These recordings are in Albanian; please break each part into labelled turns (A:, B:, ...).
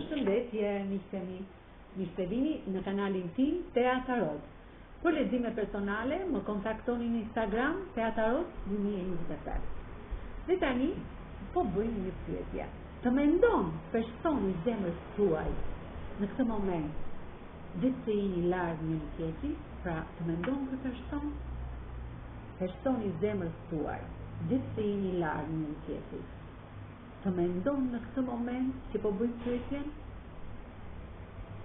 A: Përshëndetje, miqtemi. Mirë se vini në kanalin tim Teatarot. Për lexime personale, më kontaktoni në Instagram Teatarot 2025. Dhe tani, po bëjmë një pyetje. Të mendon personi zemrës tuaj në këtë moment, ditë se jeni larg një tjetrit, pra të mendon për person? Personi zemrës tuaj, ditë se jeni larg një tjetrit, të mendon në këtë moment që po bëjmë pyetjen?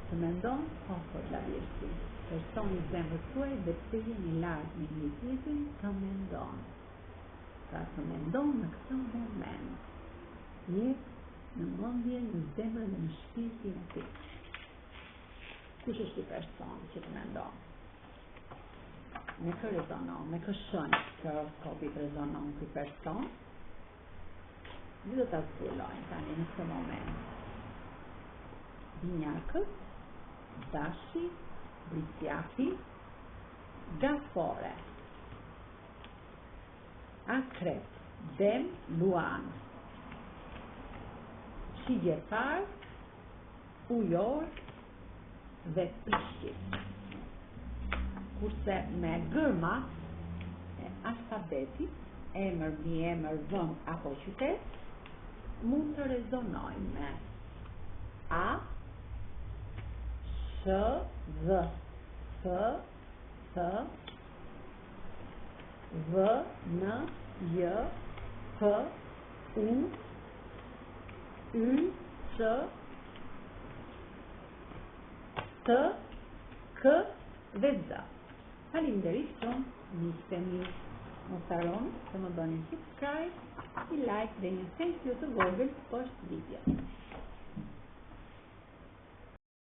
A: Të mendon? Po lavirësi. Personi zemrës tuaj dhe pse jeni larg me një tjetrin, të mendon. Pra të mendon në këtë moment. Jetë në mendje, në zemrën dhe në shpirtin e tij. Kush është ky person që të mendon? Me kë rezonon, me kë shënjë të horoskopit rezonon ky person? Dhe do të zbulojnë tani në këtë moment. Binjakët, dashi, brisjapi, gafore, akrep, dem, luan, shigjetar, ujor dhe pishqit. Kurse me gërmat e alfabetit, emër, mbi emër, vend apo qytet, mund të rezonojnë me A, Sh, V, F, V, N, J, P, U, Y, Q, T, K dhe Z. Faleminderit shumë, miqtemi. Mos harroni të më bëni subscribe, një like dhe një thank you të vogël poshtë video.